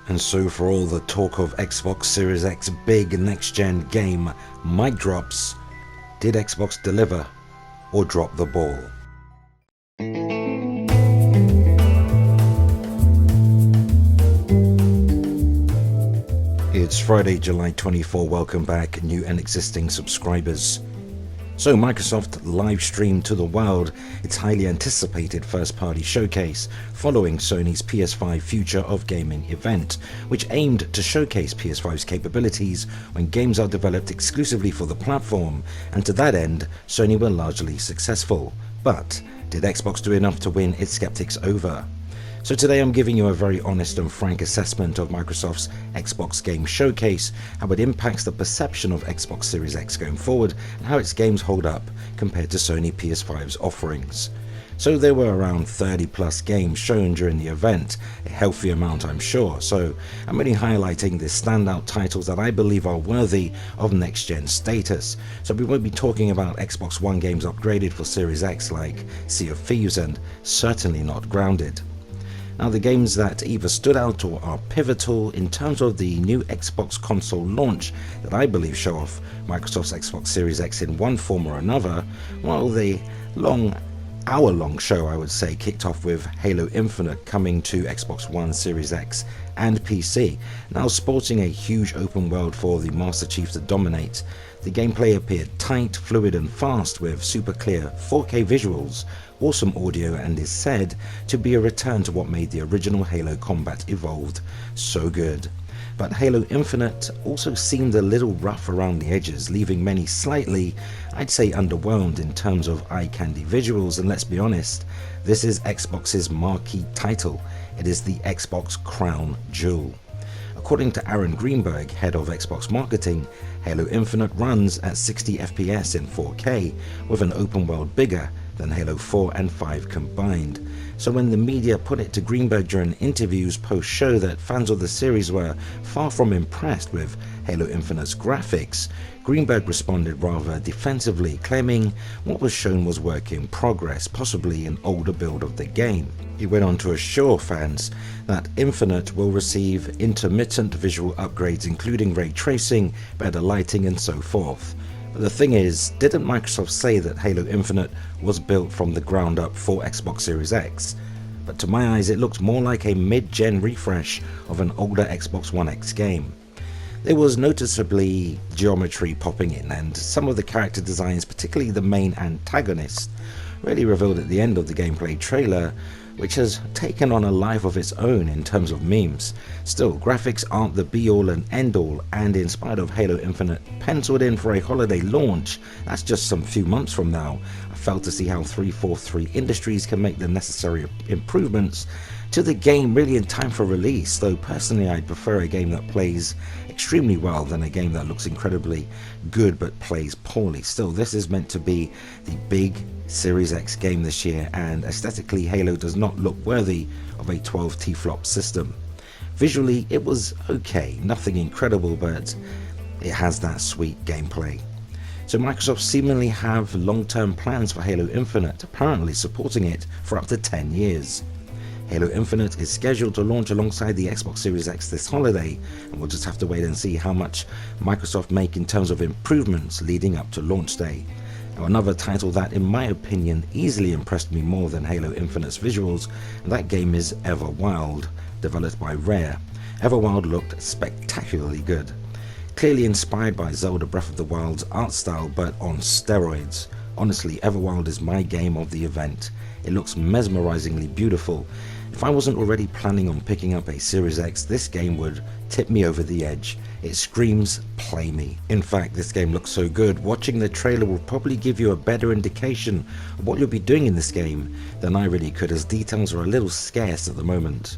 And so for all the talk of Xbox Series X big next-gen game mic drops, did Xbox deliver or drop the ball? It's Friday, July 24. Welcome back, new and existing subscribers. So Microsoft live streamed to the world its highly anticipated first-party showcase following Sony's PS5 Future of Gaming event, which aimed to showcase PS5's capabilities when games are developed exclusively for the platform, and to that end, Sony were largely successful. But did Xbox do enough to win its skeptics over? So today I'm giving you a very honest and frank assessment of Microsoft's Xbox Game Showcase, how it impacts the perception of Xbox Series X going forward, and how its games hold up compared to Sony PS5's offerings. So there were around 30 plus games shown during the event, a healthy amount I'm sure, so I'm really highlighting the standout titles that I believe are worthy of next-gen status. So we won't be talking about Xbox One games upgraded for Series X like Sea of Thieves and certainly not Grounded. Now the games that either stood out or are pivotal in terms of the new Xbox console launch that I believe show off Microsoft's Xbox Series X in one form or another, while the hour-long show I would say kicked off with Halo Infinite coming to Xbox One, Series X and PC, now sporting a huge open world for the Master Chief to dominate. The gameplay appeared tight, fluid and fast with super clear 4K visuals, awesome audio, and is said to be a return to what made the original Halo combat evolved so good. But Halo Infinite also seemed a little rough around the edges, leaving many slightly, I'd say, underwhelmed in terms of eye-candy visuals, and let's be honest, this is Xbox's marquee title. It is the Xbox crown jewel. According to Aaron Greenberg, head of Xbox marketing, Halo Infinite runs at 60 FPS in 4K, with an open world bigger than Halo 4 and 5 combined. So when the media put it to Greenberg during interviews post-show that fans of the series were far from impressed with Halo Infinite's graphics, Greenberg responded rather defensively, claiming what was shown was work in progress, possibly an older build of the game. He went on to assure fans that Infinite will receive intermittent visual upgrades including ray tracing, better lighting and so forth. But the thing is, didn't Microsoft say that Halo Infinite was built from the ground up for Xbox Series X? But to my eyes it looked more like a mid-gen refresh of an older Xbox One X game. There was noticeably geometry popping in, and some of the character designs, particularly the main antagonist, really revealed at the end of the gameplay trailer, which has taken on a life of its own in terms of memes. Still, graphics aren't the be-all and end-all, and in spite of Halo Infinite penciled in for a holiday launch, that's just some few months from now, I failed to see how 343 Industries can make the necessary improvements to the game really in time for release, though personally I'd prefer a game that plays extremely well than a game that looks incredibly good but plays poorly. Still, this is meant to be the big Series X game this year, and aesthetically Halo does not look worthy of a 12 T-flop system. Visually it was okay, nothing incredible, but it has that sweet gameplay. So Microsoft seemingly have long-term plans for Halo Infinite, apparently supporting it for up to 10 years. Halo Infinite is scheduled to launch alongside the Xbox Series X this holiday, and we'll just have to wait and see how much Microsoft make in terms of improvements leading up to launch day. Now, another title that in my opinion easily impressed me more than Halo Infinite's visuals, and that game is Everwild, developed by Rare. Everwild looked spectacularly good, clearly inspired by Zelda Breath of the Wild's art style but on steroids. Honestly, Everwild is my game of the event. It looks mesmerizingly beautiful. If I wasn't already planning on picking up a Series X, this game would tip me over the edge. It screams, play me. In fact, this game looks so good, watching the trailer will probably give you a better indication of what you'll be doing in this game than I really could, as details are a little scarce at the moment.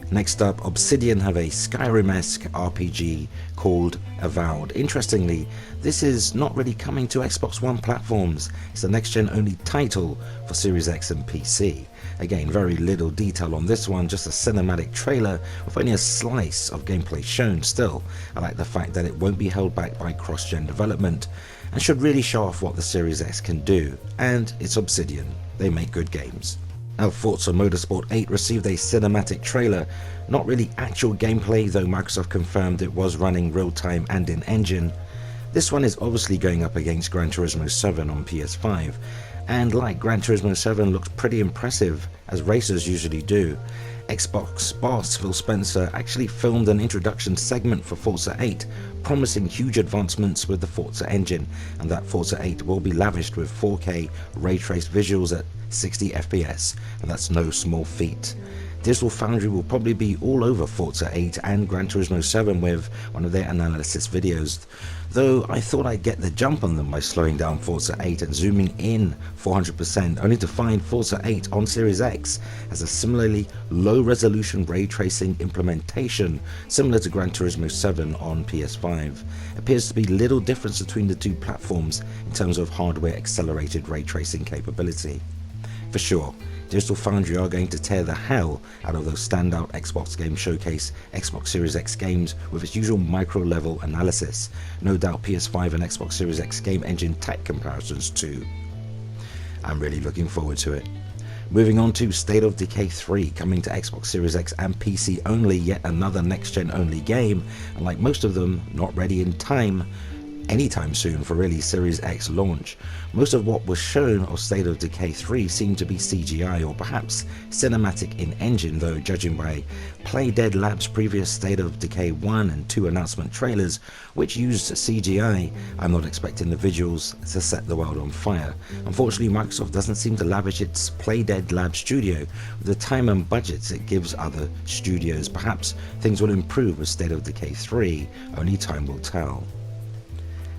Next up, Obsidian have a Skyrim-esque RPG called Avowed. Interestingly, this is not really coming to Xbox One platforms. It's a next-gen only title for Series X and PC. Again, very little detail on this one, just a cinematic trailer with only a slice of gameplay shown. Still, I like the fact that it won't be held back by cross-gen development and should really show off what the Series X can do. And it's Obsidian. They make good games. Now, Forza Motorsport 8 received a cinematic trailer, not really actual gameplay, though Microsoft confirmed it was running real-time and in-engine. This one is obviously going up against Gran Turismo 7 on PS5, and like Gran Turismo 7 looks pretty impressive, as racers usually do. Xbox boss Phil Spencer actually filmed an introduction segment for Forza 8, promising huge advancements with the Forza engine, and that Forza 8 will be lavished with 4K ray-traced visuals at 60 FPS, and that's no small feat. Digital Foundry will probably be all over Forza 8 and Gran Turismo 7 with one of their analysis videos, though I thought I'd get the jump on them by slowing down Forza 8 and zooming in 400%, only to find Forza 8 on Series X has a similarly low resolution ray tracing implementation similar to Gran Turismo 7 on PS5. Appears to be little difference between the two platforms in terms of hardware accelerated ray tracing capability. For sure, Digital Foundry are going to tear the hell out of those standout Xbox Game Showcase Xbox Series X games with its usual micro-level analysis. No doubt PS5 and Xbox Series X game engine tech comparisons too. I'm really looking forward to it. Moving on to State of Decay 3, coming to Xbox Series X and PC only, yet another next-gen only game, and like most of them, not ready in time anytime soon for really Series X launch. Most of what was shown of State of Decay 3 seemed to be CGI or perhaps cinematic in engine, though judging by Playdead Labs' previous State of Decay 1 and 2 announcement trailers, which used CGI, I'm not expecting the visuals to set the world on fire. Unfortunately, Microsoft doesn't seem to lavish its Playdead Labs studio with the time and budgets it gives other studios. Perhaps things will improve with State of Decay 3, only time will tell.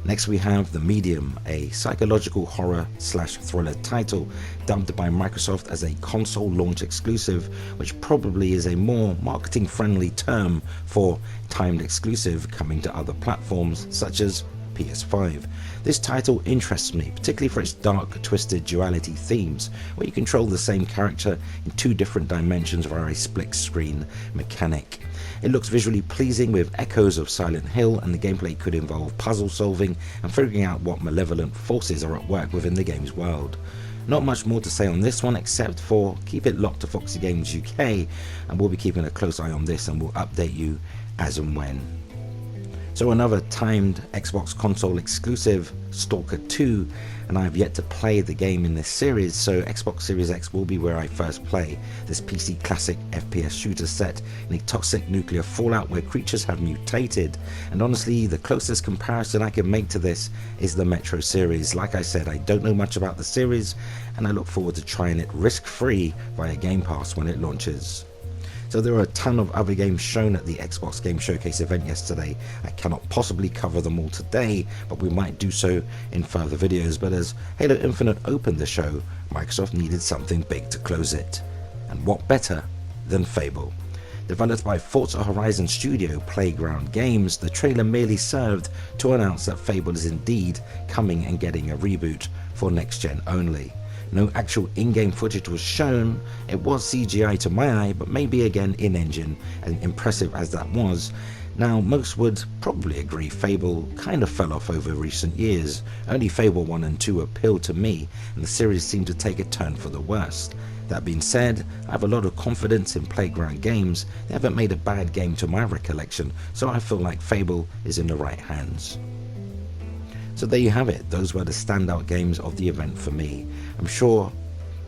Next we have The Medium, a psychological horror/thriller title dubbed by Microsoft as a console launch exclusive, which probably is a more marketing friendly term for timed exclusive coming to other platforms such as PS5. This title interests me, particularly for its dark, twisted duality themes, where you control the same character in two different dimensions via a split screen mechanic. It looks visually pleasing with echoes of Silent Hill, and the gameplay could involve puzzle solving and figuring out what malevolent forces are at work within the game's world. Not much more to say on this one except for keep it locked to FOXY Games UK, and we'll be keeping a close eye on this and we'll update you as and when. So another timed Xbox console exclusive, Stalker 2, and I have yet to play the game in this series, so Xbox Series X will be where I first play this PC classic FPS shooter set in a toxic nuclear fallout where creatures have mutated, and honestly the closest comparison I can make to this is the Metro series. Like I said, I don't know much about the series and I look forward to trying it risk-free via Game Pass when it launches. So there are a ton of other games shown at the Xbox Game Showcase event yesterday. I cannot possibly cover them all today, but we might do so in further videos. But as Halo Infinite opened the show, Microsoft needed something big to close it. And what better than Fable? Developed by Forza Horizon Studio Playground Games, the trailer merely served to announce that Fable is indeed coming and getting a reboot for next gen only. No actual in-game footage was shown. It was CGI to my eye, but maybe again in-engine, and impressive as that was. Now, most would probably agree Fable kind of fell off over recent years. Only Fable 1 and 2 appealed to me, and the series seemed to take a turn for the worst. That being said, I have a lot of confidence in Playground Games. They haven't made a bad game to my recollection, so I feel like Fable is in the right hands. So there you have it, those were the standout games of the event for me. I'm sure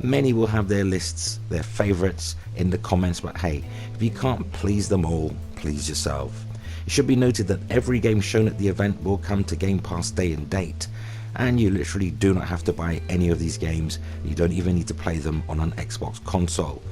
many will have their lists, their favourites in the comments, but hey, if you can't please them all, please yourself. It should be noted that every game shown at the event will come to Game Pass day and date, and you literally do not have to buy any of these games. You don't even need to play them on an Xbox console.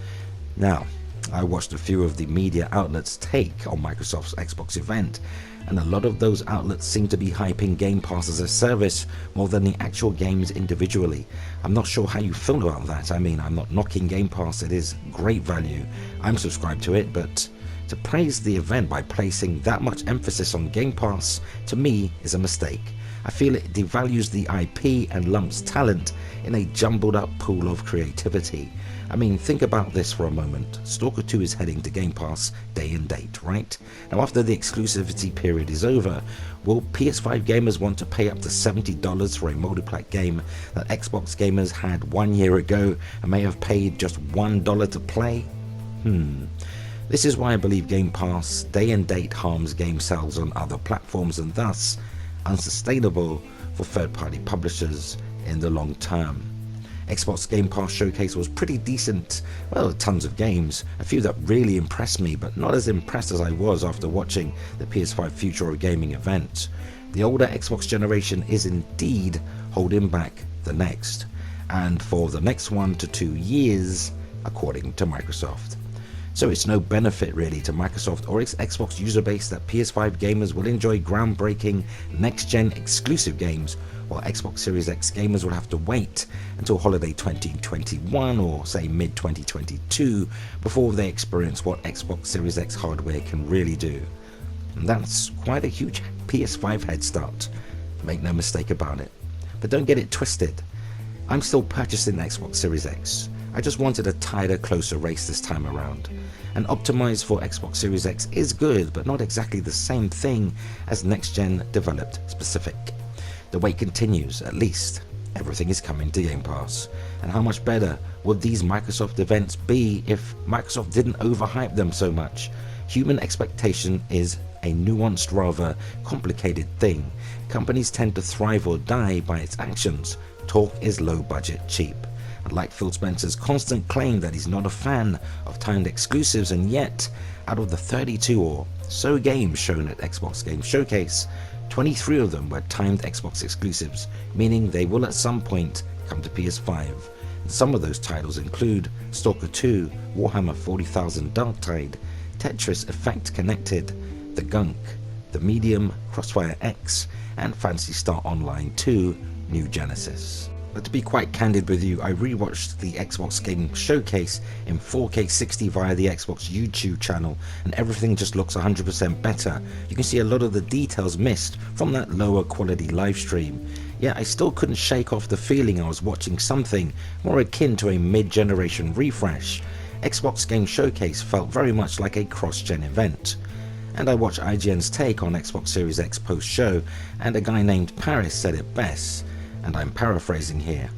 Now, I watched a few of the media outlets' take on Microsoft's Xbox event, and a lot of those outlets seem to be hyping Game Pass as a service more than the actual games individually. I'm not sure how you feel about that. I mean, I'm not knocking Game Pass, it is great value. I'm subscribed to it, but to praise the event by placing that much emphasis on Game Pass, to me, is a mistake. I feel it devalues the IP and lumps talent in a jumbled up pool of creativity. I mean, think about this for a moment. Stalker 2 is heading to Game Pass day and date, right? Now after the exclusivity period is over, will PS5 gamers want to pay up to $70 for a multiplayer game that Xbox gamers had 1 year ago and may have paid just $1 to play? This is why I believe Game Pass day and date harms game sales on other platforms and thus unsustainable for third-party publishers in the long term. Xbox Game Pass Showcase was pretty decent, well, tons of games, a few that really impressed me, but not as impressed as I was after watching the PS5 Future of Gaming event. The older Xbox generation is indeed holding back the next, and for the next 1 to 2 years, according to Microsoft. So it's no benefit really to Microsoft or its Xbox user base that PS5 gamers will enjoy groundbreaking next-gen exclusive games, while Xbox Series X gamers will have to wait until holiday 2021 or say mid-2022 before they experience what Xbox Series X hardware can really do. And that's quite a huge PS5 head start, make no mistake about it. But don't get it twisted, I'm still purchasing the Xbox Series X. I just wanted a tighter, closer race this time around. And optimized for Xbox Series X is good, but not exactly the same thing as next-gen developed specific. The wait continues, at least. Everything is coming to Game Pass. And how much better would these Microsoft events be if Microsoft didn't overhype them so much? Human expectation is a nuanced, rather complicated thing. Companies tend to thrive or die by its actions. Talk is low budget cheap. Like Phil Spencer's constant claim that he's not a fan of timed exclusives, and yet out of the 32 or so games shown at Xbox Game Showcase, 23 of them were timed Xbox exclusives, meaning they will at some point come to PS5. And some of those titles include Stalker 2, Warhammer 40,000 Darktide, Tetris Effect Connected, The Gunk, The Medium, Crossfire X, and Phantasy Star Online 2 New Genesis. But to be quite candid with you, I rewatched the Xbox Game Showcase in 4K 60 via the Xbox YouTube channel, and everything just looks 100% better. You can see a lot of the details missed from that lower quality live stream. Yet I still couldn't shake off the feeling I was watching something more akin to a mid-generation refresh. Xbox Game Showcase felt very much like a cross-gen event. And I watched IGN's take on Xbox Series X post-show, and a guy named Paris said it best. And I'm paraphrasing here.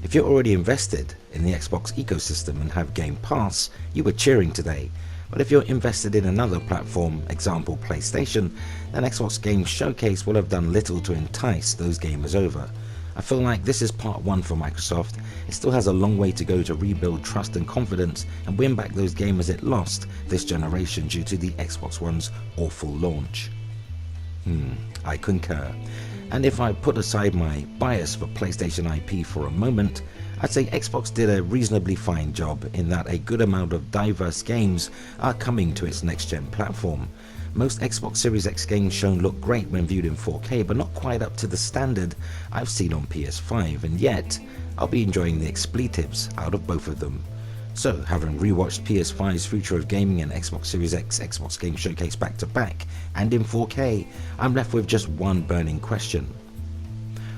If you're already invested in the Xbox ecosystem and have Game Pass, you were cheering today. But if you're invested in another platform, example PlayStation, then Xbox Game Showcase will have done little to entice those gamers over. I feel like this is part 1 for Microsoft. It still has a long way to go to rebuild trust and confidence and win back those gamers it lost this generation due to the Xbox One's awful launch. I concur. And if I put aside my bias for PlayStation IP for a moment, I'd say Xbox did a reasonably fine job in that a good amount of diverse games are coming to its next-gen platform. Most Xbox Series X games shown look great when viewed in 4K, but not quite up to the standard I've seen on PS5, and yet I'll be enjoying the expletives out of both of them. So, having rewatched PS5's Future of Gaming and Xbox Series X Xbox Game Showcase back to back and in 4K, I'm left with just one burning question.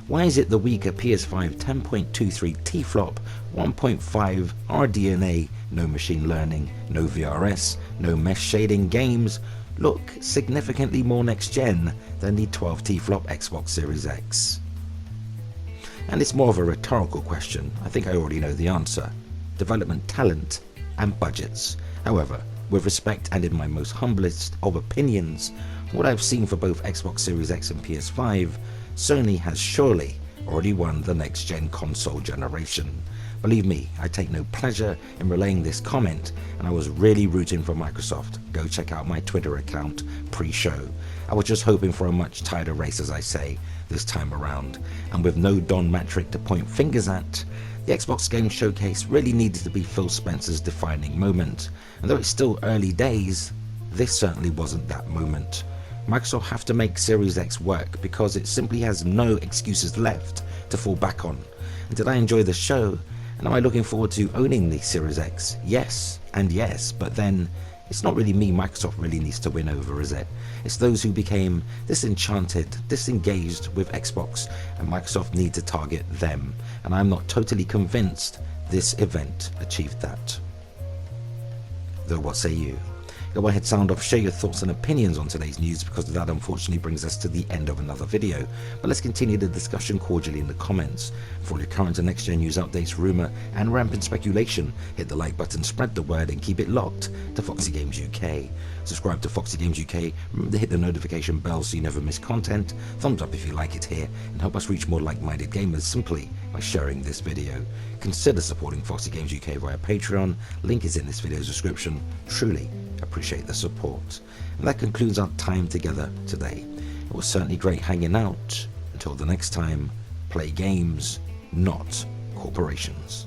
Why is it the weaker PS5 10.23 T-flop, 1.5 RDNA, no machine learning, no VRS, no mesh shading games look significantly more next-gen than the 12 T-flop Xbox Series X? And it's more of a rhetorical question. I think I already know the answer. Development talent and budgets. However, with respect and in my most humblest of opinions, what I've seen for both Xbox Series X and PS5, Sony has surely already won the next-gen console generation. Believe me, I take no pleasure in relaying this comment, and I was really rooting for Microsoft. Go check out my Twitter account pre-show. I was just hoping for a much tighter race, as I say, this time around, and with no Don Matrick to point fingers at, the Xbox Game Showcase really needed to be Phil Spencer's defining moment, and though it's still early days, this certainly wasn't that moment. Microsoft have to make Series X work because it simply has no excuses left to fall back on. And did I enjoy the show? And am I looking forward to owning the Series X? Yes, and yes, but then It's not really me Microsoft really needs to win over, is it? It's those who became disenchanted, disengaged with Xbox, and Microsoft need to target them. And I'm not totally convinced this event achieved that. Though what say you? Go ahead, sound off, share your thoughts and opinions on today's news, because that unfortunately brings us to the end of another video. But let's continue the discussion cordially in the comments. For all your current and next gen news updates, rumour and rampant speculation, hit the like button, spread the word and keep it locked to Foxy Games UK. Subscribe to Foxy Games UK, remember to hit the notification bell so you never miss content, thumbs up if you like it here, and help us reach more like-minded gamers simply by sharing this video. Consider supporting Foxy Games UK via Patreon, link is in this video's description. Truly appreciate the support. And that concludes our time together today. It was certainly great hanging out. Until the next time, play games, not corporations.